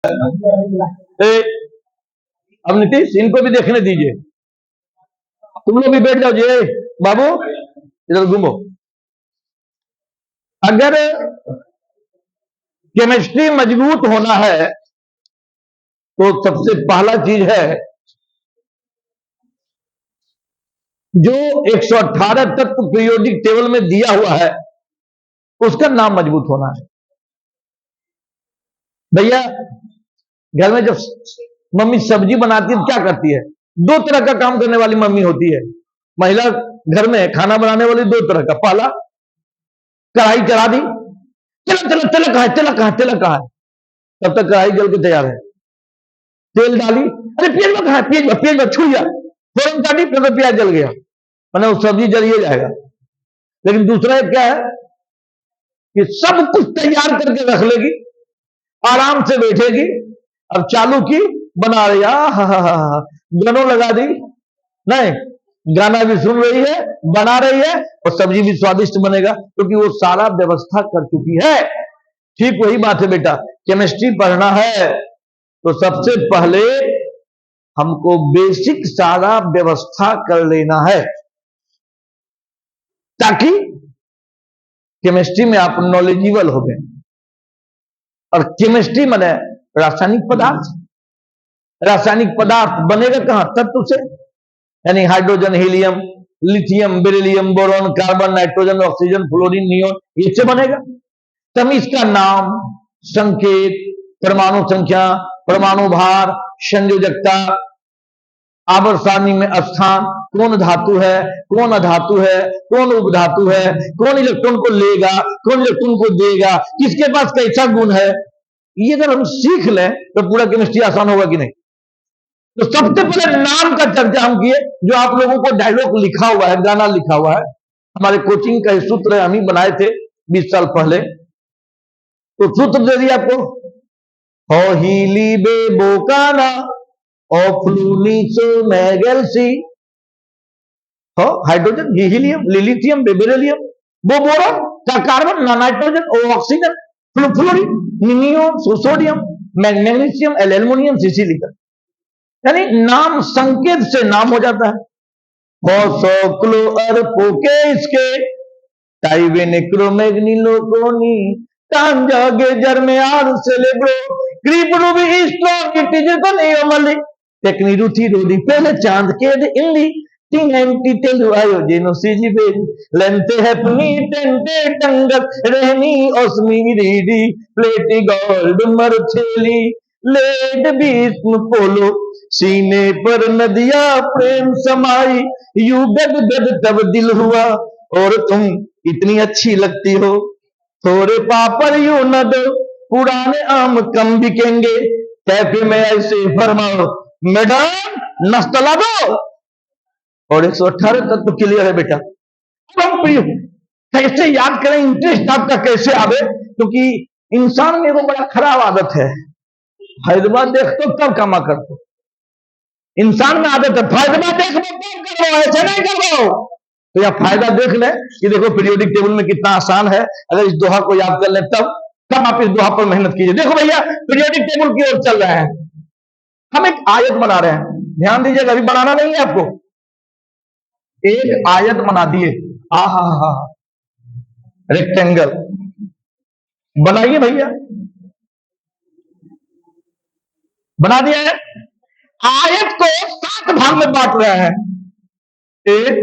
अब नीतीश इनको भी देखने दीजिए, तुम लोग भी बैठ जाओ जी। बाबू इधर घूमो। अगर केमिस्ट्री मजबूत होना है तो सबसे पहला चीज है जो 118 तत्व पीरियोडिक टेबल में दिया हुआ है उसका नाम मजबूत होना है। भैया घर में जब मम्मी सब्जी बनाती है तो क्या करती है? दो तरह का काम करने वाली मम्मी होती है। महिला घर में खाना बनाने वाली दो तरह का, पहला कढ़ाई चढ़ा दी, तिलक तिलक तिलक कहा है, तिलक कहा है, तिलक कहा है, तब तक कढ़ाई जल के तैयार है। तेल डाली, अरे प्याज में कहा है, प्याज में छू गया, फौरन काटी, फिर तो प्याज जल गया, मैंने वो सब्जी जलिए जाएगा। लेकिन दूसरा एक क्या है कि सब कुछ तैयार करके रख लेगी, आराम से बैठेगी, अब चालू की बना रही, गानों लगा दी, नहीं गाना भी सुन रही है, बना रही है, और सब्जी भी स्वादिष्ट बनेगा क्योंकि वो सारा व्यवस्था कर चुकी है। ठीक वही बात है बेटा, केमिस्ट्री पढ़ना है तो सबसे पहले हमको बेसिक सारा व्यवस्था कर लेना है ताकि केमिस्ट्री में आप नॉलेजेबल हो गए। और केमिस्ट्री माने रासायनिक पदार्थ, रासायनिक पदार्थ बनेगा कहां? तत्व से, यानी hydrogen, helium, lithium, beryllium, boron, carbon, nitrogen, oxygen, fluorine, neon, इससे बनेगा। तब इसका नाम, संकेत, परमाणु संख्या, परमाणु भार, संयोजकता, आवर्त सारणी में स्थान, कौन धातु है, कौन अधातु है, कौन उपधातु है, कौन इलेक्ट्रॉन को लेगा, कौन इलेक्ट्रॉन को देगा, किसके पास कैसा गुण है, ये अगर हम सीख लें तो पूरा केमिस्ट्री आसान होगा कि नहीं। तो सबसे पहले नाम का चर्चा हम किए, जो आप लोगों को डायलॉग लिखा हुआ है, गाना लिखा हुआ है, हमारे कोचिंग का सूत्र हम ही बनाए थे 20 साल पहले। तो सूत्र दे दिया आपको, हो हीली बे बोकाना मैगेल्सी, हो हाइड्रोजन, हीलियम, लिथियम, बेरिलियम, वो boron, carbon, nitrogen, oxygen, fluorine, neon, sodium, magnesium, aluminium, silicon. यानी नाम संकेत से नाम हो जाता है। इसके टाइवेनिक्रोमैग्निलोकोनी तांजागे जर्मेआर सेलेब्रो क्रीपरूबी स्ट्रॉन्ग इट इज कनियोमली टेक्निरुथी रोडी पहले चांद के इंडी टिंगेंटी टेलु आयो जेनो सीजीबे लेंते हैपनी टेंटे टंगत रहनी ओस्मी रीडी प्लेटी गोल्ड मरथेली लेड भीष्म पोलो सीने पर नदिया प्रेम समाई यू गद गद तब दिल हुआ और तुम इतनी अच्छी लगती हो थोड़े पापड़ यू न दो पुराने आम कम बिकेंगे कैफे में ऐसे फरमाओ मैडम नाश्ता दो। और 118 तत्व क्लियर है बेटा। अब हम कैसे याद करें, इंटरेस्ट आपका कैसे आवे, क्योंकि इंसान में वो बड़ा खराब आदत है, फायदा देख तो कब कमा कर दो। इंसान में आदत है फायदा देख लो कब करो, ऐसे नहीं करो। तो यह फायदा देख ले कि देखो पीरियोडिक टेबल में कितना आसान है, अगर इस दोहा को याद कर ले तब आप इस दोहा पर मेहनत कीजिए। देखो भैया पीरियोडिक टेबल की ओर चल रहे हैं, हम एक आयत बना रहे हैं, ध्यान दीजिएगा, अभी बनाना नहीं है आपको, एक आयत बना दिए, आहा रेक्टेंगल बनाइए भैया, बना दिया है। आयत को 7 भाग में बांट रहे हैं, एक,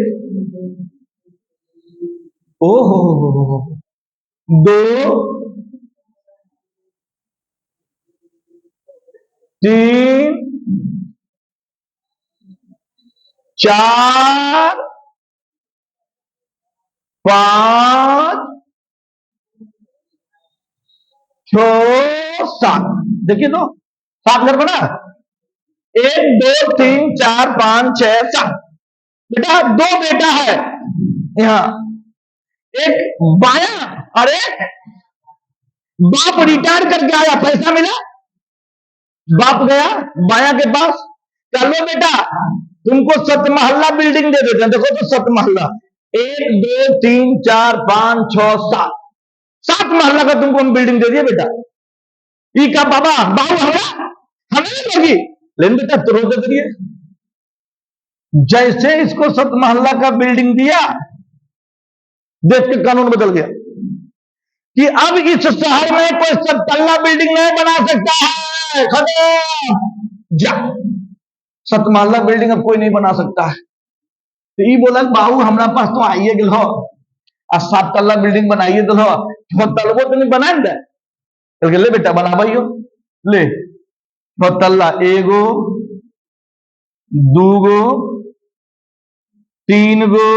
ओहो, 2, 3, 4, 5, 6, 7। देखिए तो 7 घर बना, 1, 2, 3, 4, 5, 6, 7। बेटा 2 बेटा है यहां, एक बाया और एक बाप रिटायर करके आया, पैसा मिला, बाप गया बाया के पास, चलो बेटा तुमको 7 महल्ला बिल्डिंग दे देते हैं। देखो तो 7 महल्ला, 1, 2, 3, 4, 5, 6, 7 महल्ला का तुमको हम बिल्डिंग दे दिए बेटा। ई का बाबा बाबू हमरा लेकिन बेटा तुरो दे दिए, जैसे इसको 7 महल्ला का बिल्डिंग दिया, देश के कानून बदल गया कि अब इस शहर में कोई 7 तल्ला बिल्डिंग नहीं बना सकता है। खत्म, जा 7 महल्ला बिल्डिंग अब कोई नहीं बना सकता है। तो ये बोला बाबू हमारा पास तो आइए गल हो, 7 तल्ला बिल्डिंग बनाइए गल हो, 6 तल्ला तो नहीं बना दे, ले बेटा बना भाइयो, ले 6 तल्ला, एगो, दूगो, 3 गो,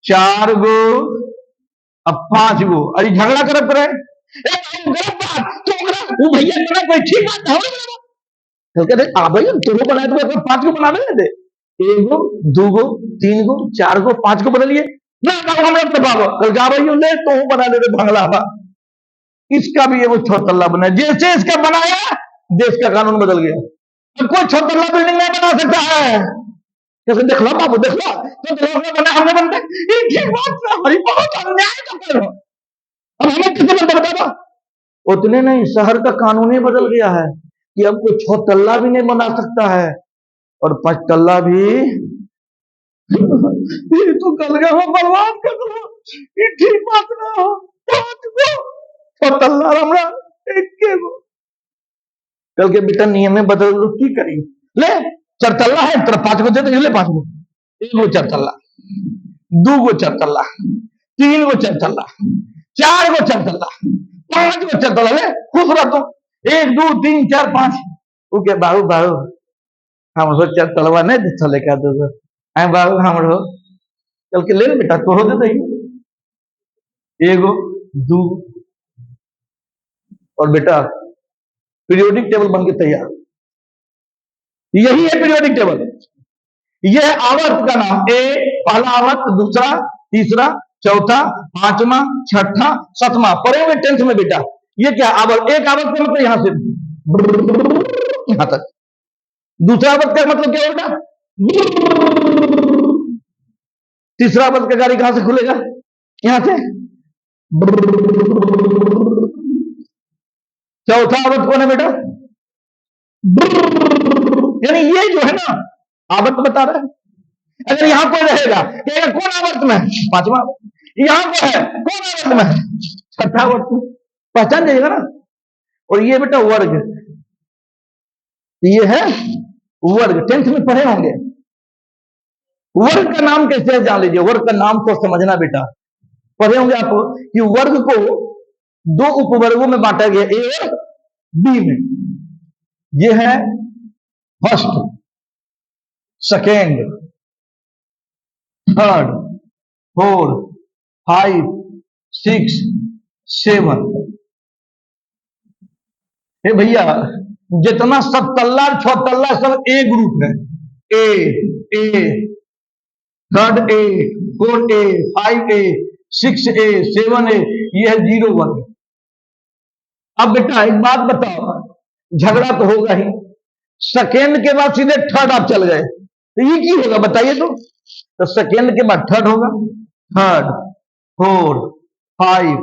4 गो, अब 5 गो। अरे झगड़ा करत रहे, वो भैया बना कोई ठीक बात है, कहते भाई तुम बनाए तो 5 गो बना दे, 1 गो, 2 गो, 3 गो, 4 गो, 5 गो बना लिए ना, कल जा भाई ले तो बना दे भंगला। इसका भी ये वो 6 तल्ला बना, जैसे इसका बनाया देश का कानून बदल गया, तो कोई 6 तल्ला बिल्डिंग नहीं बना सकता है। जैसे देख लो बाबू, देख लो तो बना, हमने बनते ये ठीक बात, हमारी बहुत अन्याय कर रहे हो, अब हमें किसे बनते बता दो। उतने नहीं, शहर का कानून ही बदल गया है कि अब कोई 6 तल्ला भी नहीं बना सकता है, और 5 तल्ला भी ये तो कल गए हो बर्बाद कर दो, ये ठीक बात ना हो। 6 तल्ला हमरा एक कल के बेटा नियम में बदल लो, की करी ले 4 तल्ला है तेरा 5 गो दे दे, ले 5 गो, 1 गो 4 तल्ला, 2 गो 4 तल्ला, 3 गो 4 तल्ला, 4 गो 4 तल्ला, 5 गो 4 तल्ला, ले खुश रह तू, 1 2 3 4 5। ओके बाबू बाबू हमरो 4 तलवा नहीं दे चले का दो आई बाबू हमरो, कल के ले बेटा तोरो दे दई, 1 गो 2, और बेटा पीरियोडिक टेबल बन के तैयार। यही है पीरियोडिक टेबल, यह है आवर्त का नाम, ए पहला आवर्त, दूसरा, तीसरा, चौथा, 5वां, 6ठा, 7वां, पढ़े हुए 10th में बेटा। ये क्या आवर्त, एक आवर्त का मतलब यहां से यहां तक, दूसरा आवर्त का मतलब क्या होगा, तीसरा आवर्त का गाड़ी कहां से खुलेगा, यहां से, चौथा आवर्त कौन है बेटा, यानी ये जो है ना आवर्त बता रहा है। अगर यहां कोई रहेगा कहेगा कौन आवर्त में, 5वां, यहां को है कौन आवर्त में, 6ठा आवर्त में, पहचान जाइएगा ना। और ये बेटा वर्ग, ये है वर्ग, 10th में पढ़े होंगे। वर्ग का नाम कैसे जान लीजिए, वर्ग का नाम तो समझना बेटा, पढ़े होंगे आप कि वर्ग को 2 उपवर्गों में बांटा गया, ए और बी में। ये है फर्स्ट, सेकेंड, थर्ड, 4, 5, 6, 7। हे भैया जितना 7 तल्ला 6 तल्ला सब ए ग्रुप है, ए, third A, 4A, 5A, 6A, 7A, ये है 0 वर्ग। अब बेटा एक बात बताओ, झगड़ा तो होगा ही, सेकेंड के बाद सीधे थर्ड आप चल गए, तो ये की होगा बताइए तो सेकेंड के बाद थर्ड होगा, थर्ड, 4, 5,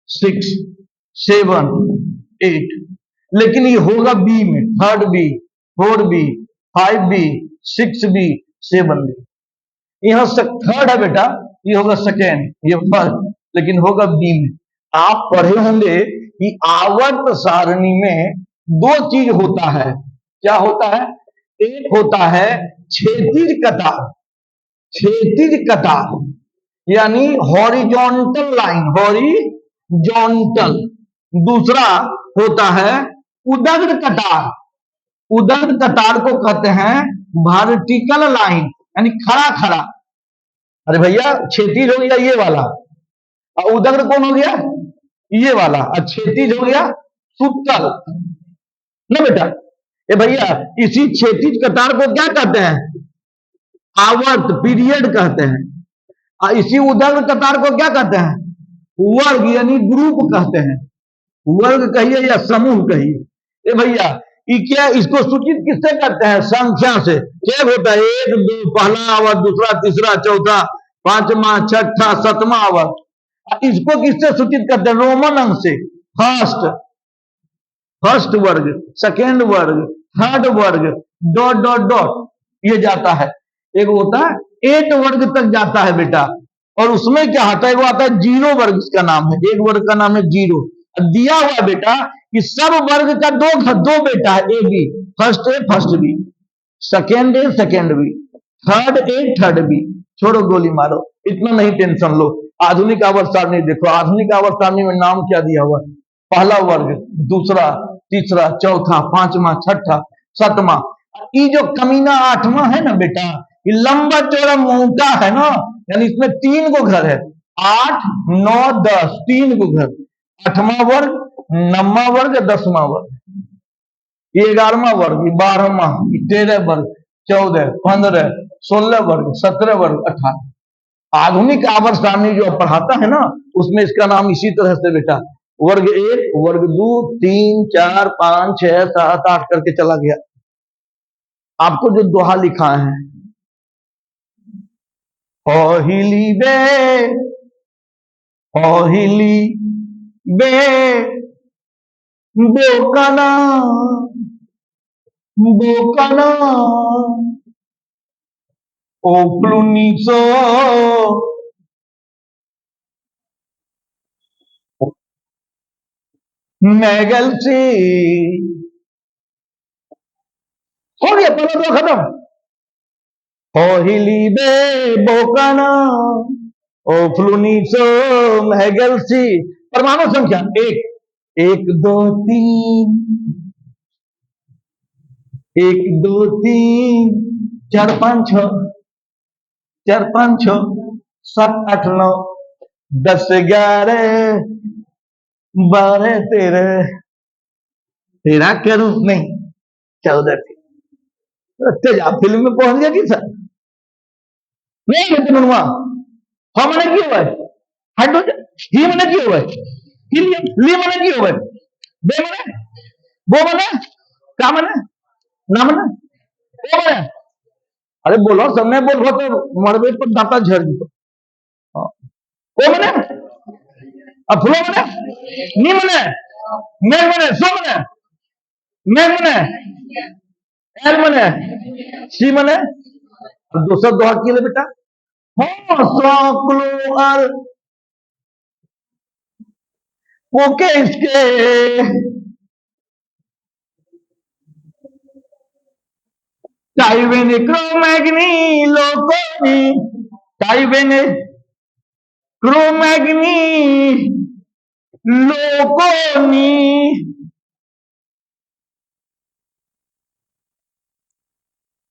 6, 7, 8, लेकिन ये होगा बी में, third B, 4B, 5B, 6B, 7B। यहां से थर्ड है बेटा, ये होगा सेकेंड, ये फर्स्ट, लेकिन होगा बी में। आप पढ़े होंगे कि आवर्त सारणी में 2 चीज होता है, क्या होता है, एक होता है क्षैतिज कतार, क्षैतिज कतार यानी हॉरिजॉन्टल लाइन, हॉरिजॉन्टल। दूसरा होता है उदग्ध कतार, उदग्ध कतार को कहते हैं वर्टिकल लाइन, यानी खड़ा खड़ा। अरे भैया क्षैतिज हो गया ये वाला, और उदग्ध कौन हो गया ये वाला, और क्षैतिज हो गया सुतल ना बेटा। ए भैया इसी क्षैतिज कतार को क्या कहते हैं, आवर्त, पीरियड कहते हैं। और इसी उदग्ध कतार को क्या कहते हैं, वर्ग यानी ग्रुप कहते हैं। वर्ग कहिए या समूह कहिए। ए भैया ये क्या, इसको सूचित किससे करते हैं, संख्या से। क्या होता है, 1 2 पहला आवर्त, दूसरा, तीसरा, चौथा, 5वां, 6ठा, 7वां आवर्त। इसको किससे सूचित करते हैं, रोमन अंक से। फर्स्ट वर्ग, सेकेंड वर्ग, थर्ड वर्ग डॉट डॉट डॉट ये जाता है। एक होता है 8 वर्ग तक जाता है बेटा, और उसमें क्या आता है, वो आता है जीरो वर्ग, इसका नाम है, एक वर्ग का नाम है जीरो। दिया हुआ बेटा कि सब वर्ग का दो बेटा है, A B, first A first B, second A second B, third A third B. छोड़ो गोली मारो, इतना नहीं टेंशन लो। आधुनिक आवर्त सारणी देखो, आधुनिक आवर्त सारणी में नाम क्या दिया हुआ है, पहला वर्ग, दूसरा, तीसरा, चौथा, पांचवा, छठा, सातवां। ये जो कमीना आठवां है ना बेटा, ये लंबा चौड़ा मोटा है ना, यानी इसमें 3 को घर है, 8 9 10, 3 को घर, 8वां वर्ग, 9वां वर्ग, 10वां वर्ग, ये 11वां वर्ग, 12वां, 13 वर्ग, 14 15 16 वर्ग, 17 वर्ग, 18। आधुनिक आवर्त सारणी जो पढ़ाता है ना, उसमें इसका नाम इसी तरह से बेटा, वर्ग 1 वर्ग 2 3 4 5 6 7 8 करके चला गया। आपको जो दोहा लिखा है, पहली बे पहली बे बोकाना बोकाना ओ प्लूनिसो मैगल से हो गया, पहला दो खत्म। पहली बे बोकाना ओ फ्लूनिसो मैगल सी। परमाणु संख्या 1 1 2 3 1 2 3 4 5 6 4 5 6 7 8 9 10 11 12 13 13 करूं नहीं 14 थी। तेजाब फिल्म में पहुंच गया कि सर नहीं कहते मनुआ, हाँ मैंने क्यों हुआ है, हाइड्रोजन ही मैंने क्यों हुआ है, हीलियम ली मैंने क्यों हुआ है, बे मैंने वो मैंने क्या मैंने ना मैंने वो मैंने। अरे बोलो सबने बोल रहा तो मरबे पर दाता झड़ जी। वो मैंने अब फ्लो मैंने नी मैंने मैं मैंने सो मैंने मैं मैंने एल मैंने सी मैंने। दूसरा दोहा के लिए बेटा, हाँ सौकलो और ओके इसके टाइवेन क्रोमैग्नी लोकोनी टाइवेन क्रोमैग्नी लोकोनी।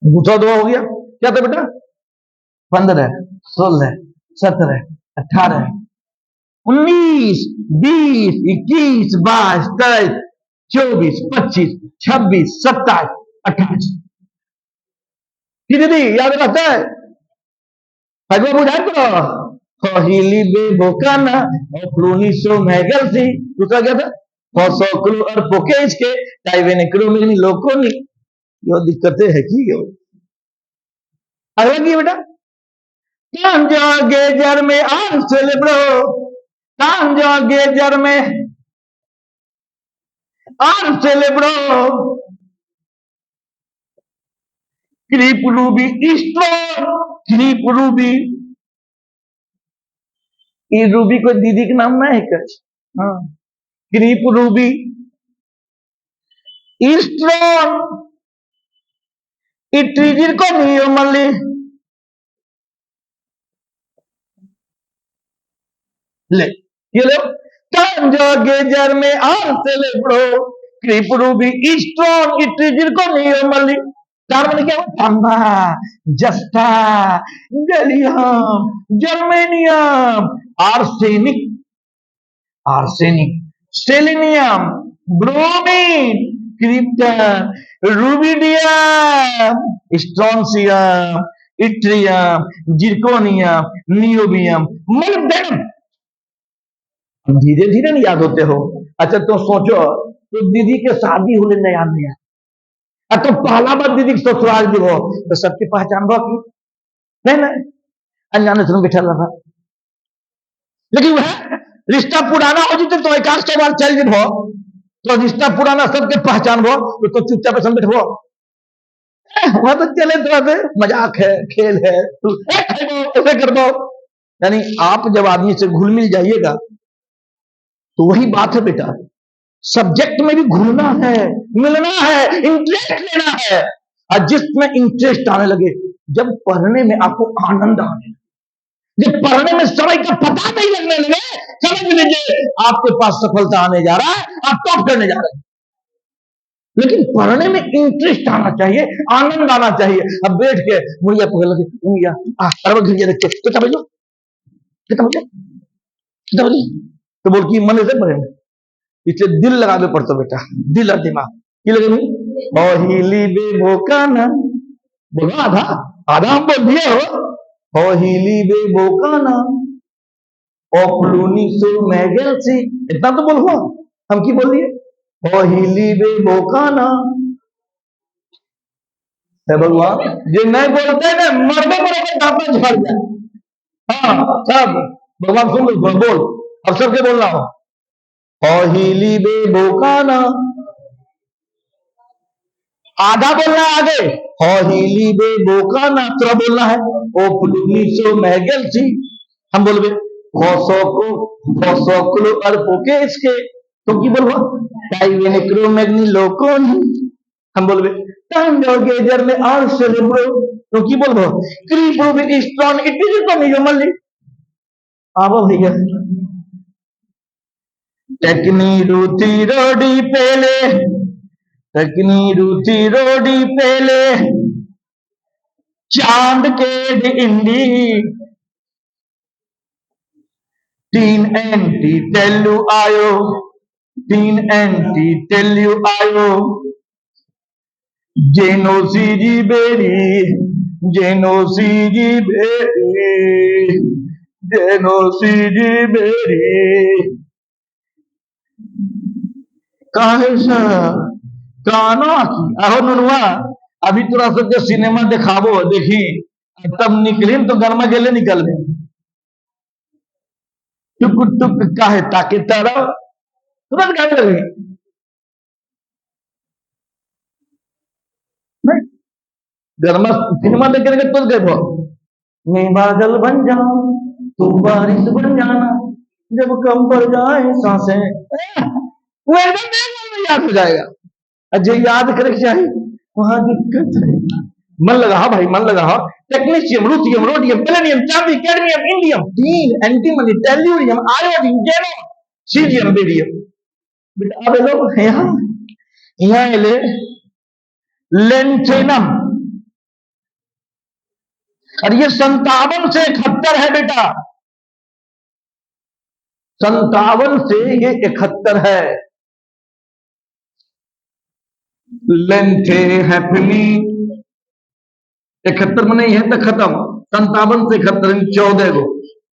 दूसरा दो हो गया, क्या था बेटा, 15 16 17 18 19 20 21 22 23 24 25 26 27 28। दीदी याद रहता है, अगले बुझाए करो, पहली बे बोकाना और फ्लूनिसो मैगल सी। दूसरा क्या था, फॉसोक्रो और पोकेज के टाइवेन क्रोमिनी लोकोनी। यो दिक्कतें है कि यो अगला की बेटा, तांजा गेजर में आर सेलेब्रो, तांजा गेजर में आर सेलेब्रो क्रीप रूबी स्ट्रॉ क्रीप रूबी। ये रूबी को दीदी के नाम में है क्या, हाँ क्रीप रूबी स्ट्रॉ इट्रीजिर को नियो मल्ली ले ये लो, तांजा गेजर में आर सेलेब्रो क्रीप रूबी स्ट्रॉ इट्रीजिर को नियो मल्ली। चार मैंने क्या, तांबा, जस्ता, gallium, germanium, arsenic arsenic selenium, bromine, krypton, rubidium, strontium, yttrium, zirconium, niobium, molybdenum. धीरे धीरे नहीं याद होते हो। अच्छा तो सोचो, तो दीदी के शादी होने नया नया, तो पहला बार दीदी ससुराल जो हो तो सबकी पहचान बा की नहीं नहीं, अनजाने सुन के चल रहा, लेकिन वह रिश्ता पुराना हो जीते तो एक आध सवाल चल हो, तो रिश्ता पुराना सबके पहचान हो तो चुपचाप पसंद बैठो, वहां तो चले थोड़ा मजाक है, खेल है, ऐसे कर दो। यानी आप जब आदमी से घुल मिल जाइएगा तो वही बात है बेटा, सब्जेक्ट में भी घुलना है, मिलना है, इंटरेस्ट लेना है। और जिसमें इंटरेस्ट आने लगे, जब पढ़ने में आपको आनंद आने लगे, जब पढ़ने में समय का पता नहीं लगने लगे, समझ लीजिए आपके पास सफलता आने जा रहा है, आप टॉप करने जा रहे हैं। लेकिन पढ़ने में इंटरेस्ट आना चाहिए, आनंद आना चाहिए। अब बैठ के मुड़िया पकड़ लगे, मुड़िया घड़िया रख के कितना बजे, कितना बजे, कितना बजे, तो बोल की मन से पढ़ेंगे, इसलिए दिल लगा के पढ़ते बेटा, दिल और दिमाग की लगे नहीं। हिली बे भोकाना, बोलो आधा, आधा हम बोल दिए हो हिली बे भोकाना, ओपलूनी सो मैगल सी, इतना तो बोलो, हम की बोल दिए, हिली बे भोकाना है भगवान। जो नहीं बोलते ना मरने पर दांतों झड़ जाए। हाँ सब भगवान सुन लो, बोल अब सबके बोलना हो, हिली बे भोकाना, आधा बोलना है आगे, हिली बे भोकाना थोड़ा बोलना है, ओ पुलुनी सो महगल सी, हम बोलबे फसोकुलो अरपोके इसके, तो की बोलबो टाइवे नेक्रो मैग्नी लोकोन, हम बोलबे टांडो गेजर में और सेलेब्रो, तो की बोलबो क्रीपो बे स्ट्रॉन इट इज तो नहीं मल्ली। आवा भैया टेक्नी रूथी रोडी पेले, टेक्नी रूथी रोडी पेले, चांद के इंडी, तीन एंटी टेलू आयो, तीन एंटी टेलू आयो, जेनो सीजी बेरी, जेनो सीजी बेरी, जेनो सीजी बेरी, काहे सा कानो की आहो नुनुआ, अभी तोरा सबके सिनेमा दिखाबो देखी, तब निकली तो गरमा गेले निकल गए, टुक टुक काहे ताके तारा तुरंत गाने लगे, गरमा सिनेमा देख के तुझ गए, मैं बादल बन जाऊं तू बारिश बन जाना, जब कम पड़ जाए सांसें, वो एकदम याद हो जाएगा। जो याद करे चाहिए वहां दिक्कत है। मन लगा भाई, मन लगा, टेक्नीशियम, लूथियम, रोडियम, पेलेनियम, चांदी, कैडमियम, इंडियम, तीन एंटीमनी, टेल्यूरियम, आयोडीन, जेनो, सीजियम, बेरियम। बेटा अब लोग यहाँ यहाँ ले लेंथेनम, और ये 57 से 71 है बेटा, 57 से ये 71 है। लेंथे हैपनी 71 में नहीं है तो खत्म, 57 से 71 14 गो,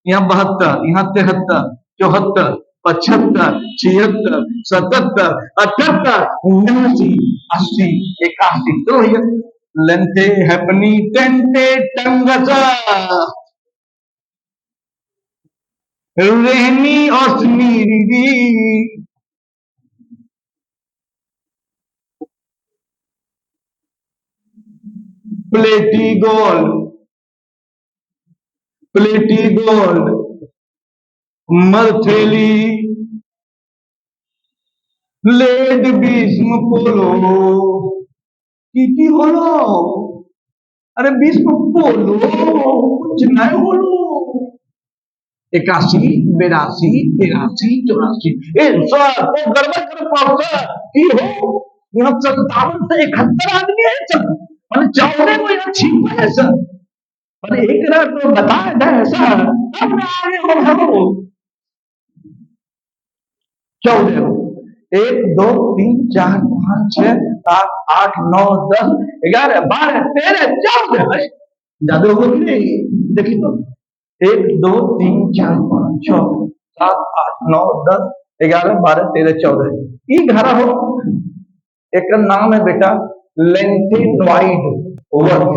यहाँ 72, यहाँ 73, 74, 75, 76, 77, 78, 79, 80, 81, तो भैया लेंथे हैपनी टेंटे टंगसा रहनी औसमीरी प्लेटी गोल्ड, प्लेटी गोल्ड, मर्थेली लेड भीष्म पोलो की होलो, अरे भीष्म पोलो कुछ नहीं होलो, 81, 82, 83, 84, तो गड़बड़ कर पहुंचा की हो, यहाँ 57 से 71 आदमी है सब, मैंने 14 को यहाँ छिपा है सर, मैंने एक रात तो बताया था ऐसा, अब मैं आगे हो 14, 1 2 3 4 5 6 7 8 9 10 11 12 13 14, ज्यादा हो गई नहीं, देखिए तो 1 2 3 4 5 6 7 8 9 10 11 12 13 14, ये घरा हो, एक नाम है बेटा लेंथेनॉइड वर्ग,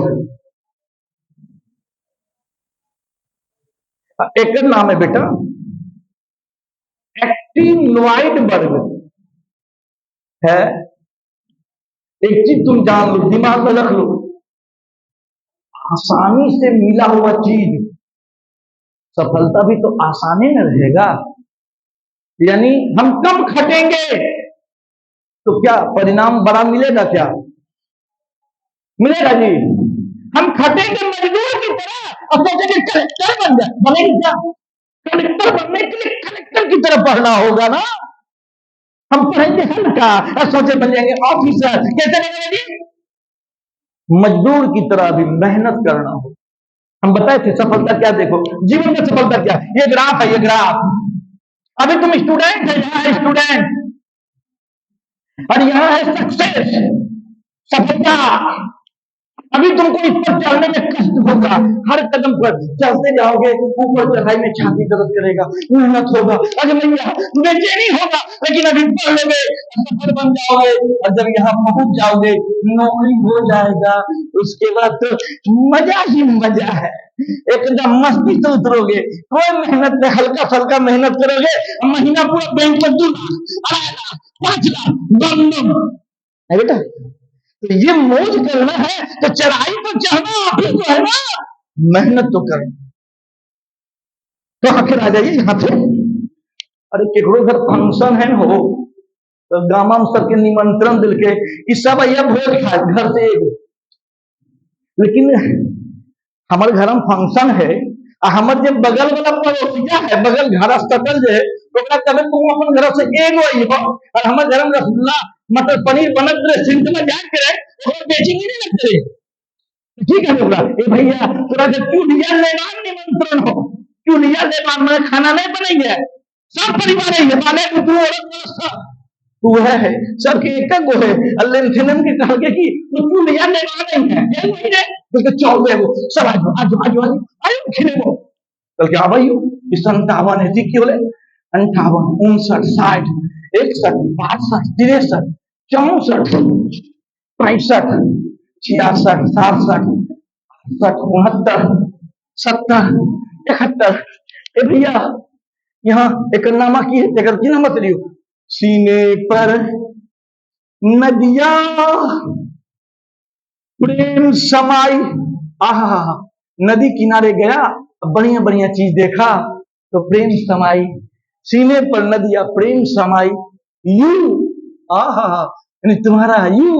एक नाम है बेटा एक्टिनॉइड वर्ग, है। एक चीज तुम जान लो, दिमाग में रख लो, आसानी से मिला हुआ चीज सफलता भी तो आसानी में रहेगा। यानी हम कम खटेंगे तो क्या परिणाम बड़ा मिलेगा? क्या मिलेगा जी? हम खटेंगे मजदूर की तरह और सोचेंगे कलेक्टर बन जाए, बनेगी क्या? कलेक्टर बनने के लिए कलेक्टर की तरह पढ़ना होगा ना। हम पढ़ेंगे हल्का और सोचे बन जाएंगे ऑफिसर, कैसे बनेंगे जी? मजदूर की तरह भी मेहनत करना हो। हम बताए थे सफलता क्या, देखो जीवन में सफलता क्या, ये ग्राफ है, ये ग्राफ। अभी तुम स्टूडेंट है, यहाँ है स्टूडेंट, और यहाँ है सक्सेस, सफलता। अभी तुमको इस पर चढ़ने में कष्ट होगा, हर कदम पर चलते जाओगे, ऊपर चढ़ाई में छाती दर्द करेगा, मेहनत होगा, अरे भैया बेचैनी होगा, लेकिन अभी पढ़ लोगे, सफल बन जाओगे, और जब यहाँ पहुंच जाओगे, नौकरी हो जाएगा, उसके बाद तो मजा ही मजा है, एकदम मस्ती से उतरोगे। कोई मेहनत नहीं, हल्का फल्का मेहनत करोगे, महीना पूरा बैंक में 2 लाख, 2.5 लाख, 5 लाख बम है बेटा। तो ये मौज करना है तो चढ़ाई तो चढ़ना आप ही को है ना, मेहनत तो करना। तो आखिर आ जाइए यहाँ पे, अरे केकरो घर फंक्शन है हो तो गामा में सबके निमंत्रण दिल के इस सब भैया भोज खाए घर से एगो, लेकिन हमारे घर में फंक्शन है, हमारे जो बगल वाला पड़ोसिया है, बगल घर सटल जो है, तो कभी तुम अपन घर से एगो आई हो, और हमारे घर में रसगुल्ला मटर पनीर बनत रहे, सिंध में जाके रहे और बेचेंगे नहीं लगते। ठीक है बोला, ए भैया थोड़ा सा क्यों लिया लेवान निमंत्रण हो, क्यों लिया लेवान में खाना नहीं बनेंगे, सब परिवार है, माने तू औरत सब तू है सबके एक गो है, अल्लाह फिल्म के कहा कि तो क्यों लिया लेवान नहीं है, ये वही रे तो चौल दे वो सब आज आज आज आयो खिले वो कल क्या भाई इस 57 है की बोले 58 59 60 61 62 63 64 65 66 67 68 69 70 71। ए भैया यहाँ एक नामा की नामा चलियो, सीने पर नदिया प्रेम समाई, आहा नदी किनारे गया, बढ़िया बढ़िया चीज देखा तो प्रेम समाई, सीने पर नदिया प्रेम समाई, यू आहा तुम्हारा यू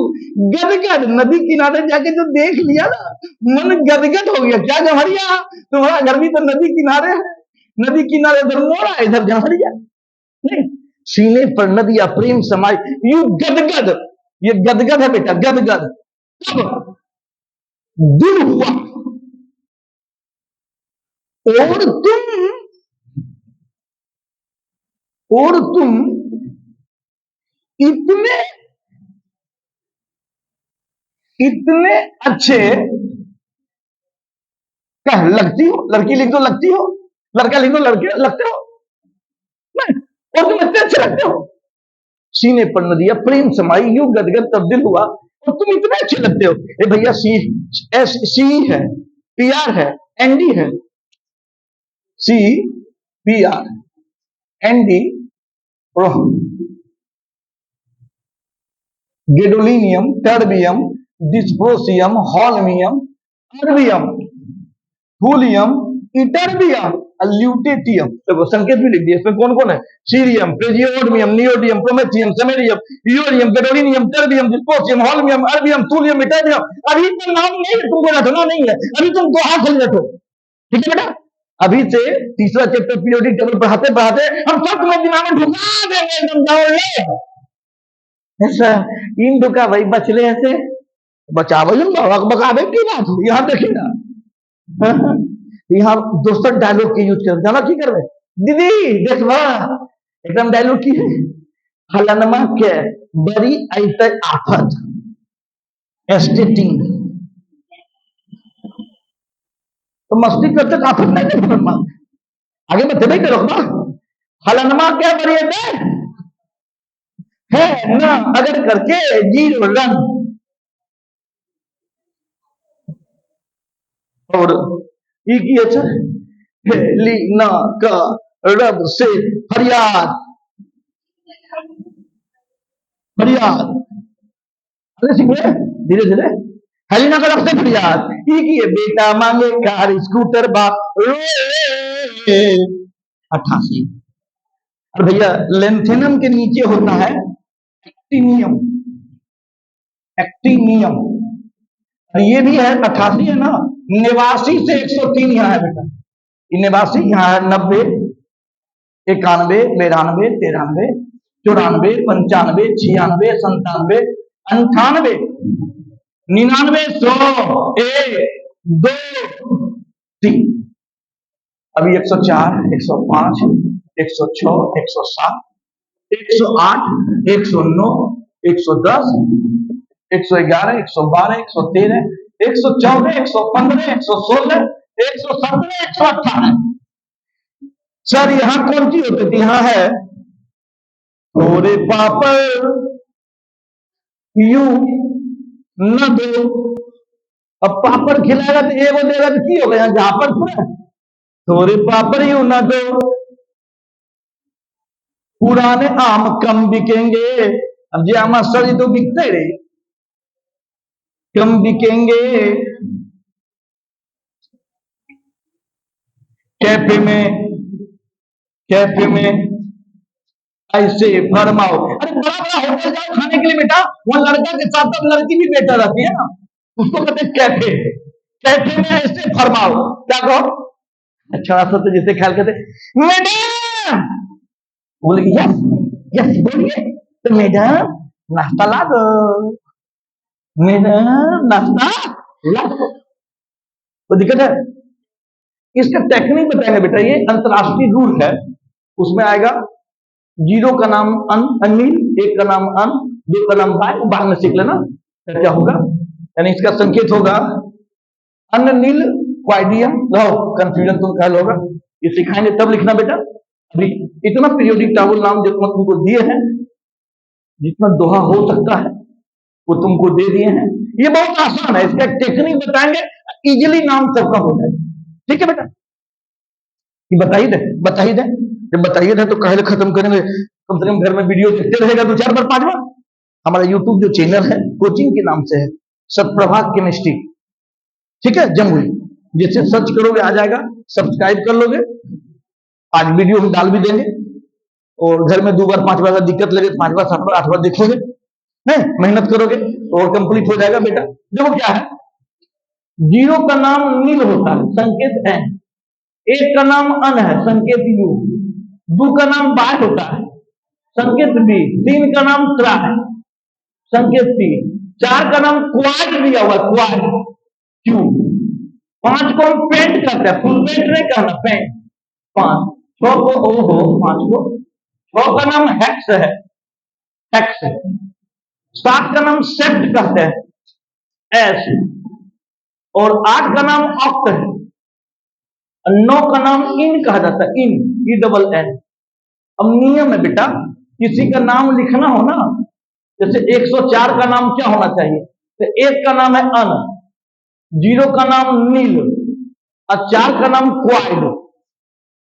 गदगद, नदी किनारे जाके जो देख लिया ना, मन गदगद हो गया। क्या जमहरिया, तुम्हारा घर भी तो नदी किनारे है, नदी किनारे इधर मोड़ा, इधर जमहरिया नहीं, सीने पर नदिया प्रेम समाई, यू गदगद, ये गदगद है बेटा, गदगद तब दिल हुआ और तुम इतने इतने अच्छे कह लगती हो, लड़की लिख दो लगती हो, लड़का लिख दो लड़के लगते हो, नहीं और तुम इतने अच्छे लगते हो, सीने पर नदिया प्रेम समाई, यू गदगद तब्दील हुआ और तुम इतने अच्छे लगते हो। ए भैया सी एस सी है, पी आर है, एन डी है, C P R N D, gadolinium, terbium, dysprosium, holmium, erbium, thulium, ytterbium, lutetium. देखो संकेत भी लिख दिए इसमें कौन कौन है, cerium, praseodymium, neodymium, promethium, samarium, europium, gadolinium, terbium, dysprosium, holmium, erbium, thulium, ytterbium. अभी तो नाम नहीं है, तुमको रटना नहीं है, अभी तुम दो हाथ खोल रखो, ठीक है बेटा। अभी से तीसरा चैप्टर पीरियोडिक टेबल पढ़ाते पढ़ाते हम सब तुम्हें दिमाग में ढुका देंगे एकदम डाउन ले ऐसा। इन ढुका भाई बचले ऐसे बचावे बकावे की बात हो, यहाँ देखिए ना, यहाँ दोस्तों डायलॉग के यूज कर जाना की कर दीदी देखवा एकदम डायलॉग की है, हलनमा के बड़ी ऐसे आफत एस्टेटिंग, तो मस्ती करते तो आफत नहीं देखो, आगे बढ़ते नहीं करो ना, हलनमा क्या बड़ी है ना, अगर करके जीरो रन, और की अच्छा लीना का रब से फरियाद फरियाद, अरे सीख रहे धीरे धीरे। हेलिना का रख से फरियाद, ये की है बेटा मांगे कार स्कूटर बाप रोए। 88। और भैया लेंथेनम के नीचे होता है एक्टिनियम, एक्टिनियम, और ये भी है 88 है ना, 89 से 103 यहाँ है बेटा, 89 यहाँ है, 90, 91, 92, 93, 94, 95, 96, 97, 98, 99, 100, 1, 2, 3। अभी 104, 105, 106, 107, 108, 109, 110, 111, 112, 113, 114, 115, 116, 117, 118। सर यहां कौन सी होती थी? यहां है थोड़े पापड़ यू न दो। अब पापड़ खिलाएगा तो एगो देगा तो की होगा? यहाँ जहां पर थोड़ा थोड़े पापड़ यू न दो, पुराने आम कम बिकेंगे। अब जी आम सर ये तो बिकते रहे, कम बिकेंगे। कैफे में ऐसे फरमाओ। अरे बड़ा बड़ा होटल जाओ खाने के लिए बेटा, वहां लड़का के साथ साथ लड़की भी बेटा रहती है ना, उसको कहते हैं कैफे। कैफे में ऐसे फरमाओ, क्या कहो? अच्छा तो जैसे ख्याल करते मैडम, बोले यस यस बोलिए, तो मैडम नाश्ता ला दो, मैडम नाश्ता ला दो। तो दिक्कत है। इसका टेक्निक बताएंगे बेटा, ये अंतरराष्ट्रीय रूल है। उसमें आएगा 0 का नाम अनिल, 1 का नाम अन, 2 का नाम बाय, बाद में सीख लेना क्या होगा। यानी इसका संकेत होगा अनिल क्वाइडियम। लो कंफ्यूजन तुम कह लोगा, ये सिखाएंगे तब लिखना बेटा। अभी इतना पीरियोडिक टेबल नाम जितना तुमको दिए हैं, जितना दोहा हो सकता है वो तुमको दे दिए हैं। ये बहुत आसान है, इसका टेक्निक बताएंगे, इजीली नाम सबका हो जाए। ठीक है बेटा, ये बताइए दे, बताइए दे, जब बताइए दे तो कहले खत्म करेंगे। कम से कम घर में वीडियो देखते रहेगा 2 4 बार 5 बार। हमारा यूट्यूब जो चैनल है कोचिंग के नाम से है, सतप्रभा केमिस्ट्री। ठीक है, जमुई जैसे सर्च करोगे आ जाएगा, सब्सक्राइब कर लोगे। आज वीडियो हम डाल भी देंगे, और घर में 2 बार 5 बार दिक्कत लगे 5 बार 7 बार 8 बार देखोगे, नहीं मेहनत करोगे और कंप्लीट हो जाएगा बेटा। देखो क्या है, 0 का नाम नील होता है, संकेत है। 1 का नाम अन है, संकेत यू। 2 का नाम बाय होता है, संकेत बी। 3 का नाम त्रा है, संकेत सी। 4 का नाम क्वाड दिया हुआ, क्वाड क्यू। 5 को हम पेंट करते हैं, फुल पेंट नहीं कहना, पेंट 5। 6 को ओ हो 5 को। 6 का नाम हेक्स है, हेक्स। 7 का नाम सेप्ट कहते हैं, एस। और 8 का नाम ऑक्ट है। 9 का नाम इन कहा जाता है, इन, ई डबल एन। अब नियम है बेटा, किसी का नाम लिखना हो ना, जैसे 104 का नाम क्या होना चाहिए? तो 1 का नाम है अन, 0 का नाम नील, और 4 का नाम क्वाइड,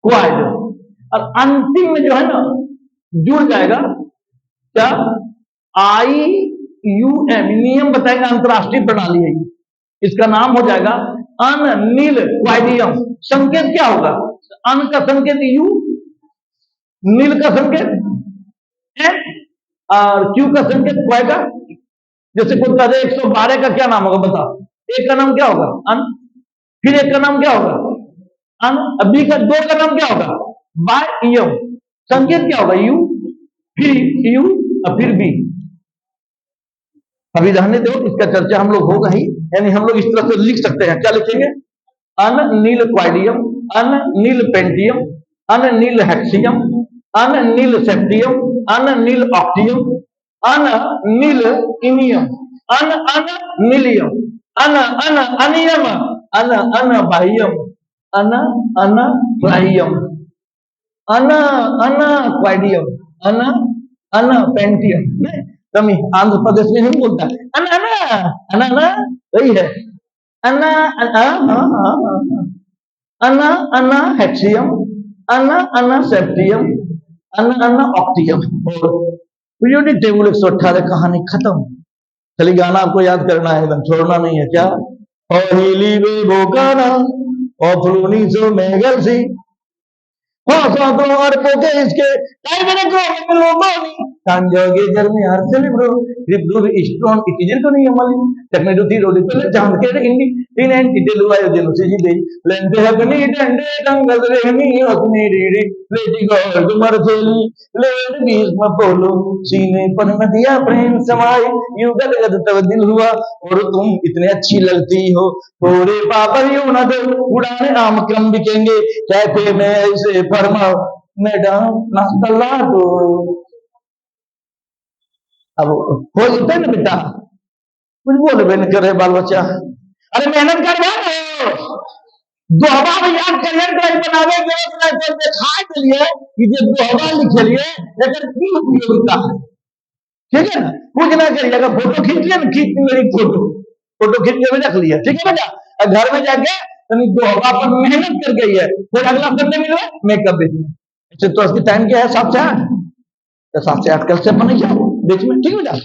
क्वाइड। और अंतिम में जो है ना जुड़ जाएगा क्या? IUM। नियम बताएगा, अंतरराष्ट्रीय प्रणाली है, इसका नाम हो जाएगा अन नील क्वाइडियम। संकेत क्या होगा? अन का संकेत यू, नील का संकेत एन, और क्यू का संकेत क्वाई का। जैसे कोई कहे 112 का क्या नाम होगा बताओ? 1 का नाम क्या होगा? अन। फिर 1 का नाम क्या होगा? अन। बी का 2 का नाम क्या होगा? बाय यम। संकेत क्या होगा? यू, फिर यू और फिर बी। अभी रहने दो, इसका चर्चा हम लोग होगा ही। यानी हम लोग इस तरह से लिख सकते हैं, क्या लिखेंगे? अन नील क्वाइडियम, अन नील पेंटियम, अन नील हेक्सियम, अन नील सेप्टियम, अन नील ऑक्टियम, अन नील इनियम, अन नीलियम, अन अनियम, अन बाह्यम, अन ट्राइयम, अन क्वाइडियम, अन पेंटियम। कमी आंध्र प्रदेश में नहीं बोलता अना वही है। अना हेक्सियम, अना सेप्टियम, अना ऑक्टियम। और पीरियोडिक टेबल 118 कहानी खत्म। खाली गाना आपको याद करना है, एकदम छोड़ना नहीं है। क्या और नीली वे वो गाना और फलूनी सो मेगल सी porque es que hay veces que me lo mami tan joge jar mein har celebro ribdu strong itijen to nahi amali takne do thi rodi pele jand ke indi in and itelu ayo jenu se ji dei lende hakni dende dangal rehni apni riri lady god tumar theli led बीच में बोलो सीने पर न दिया प्रेम समाए यूं गदगद तब दिल हुआ और तुम इतने अच्छी लगती हो थोड़े पापा यूं न दो उड़ाने आम क्रम बिकेंगे कहते मैं ऐसे फरमाओ मैडम नाश्ता ला दो। अब हो जाता है ना बेटा, कुछ बोलबे न करे बाल बच्चा। अरे मेहनत कर भाई, दोहरा में याद करियर ड्राइव बनावे के दिखाए के लिए कि जो दोहरा लिखलिए लेकिन की उपयोगिता है, ठीक है ना। कुछ ना करिएगा, फोटो खींच लिया ना, खींच मेरी फोटो खींच के भी रख लिया, ठीक है बेटा। और घर में जाके तनी दोहरा पर मेहनत कर गई है, फिर अगला करने मिले मेकअप बेचना। इससे तो उसकी टाइम क्या है 7 से 8, तो 7 से 8 कल से अपन नहीं जाओ बीच में, ठीक है बेटा।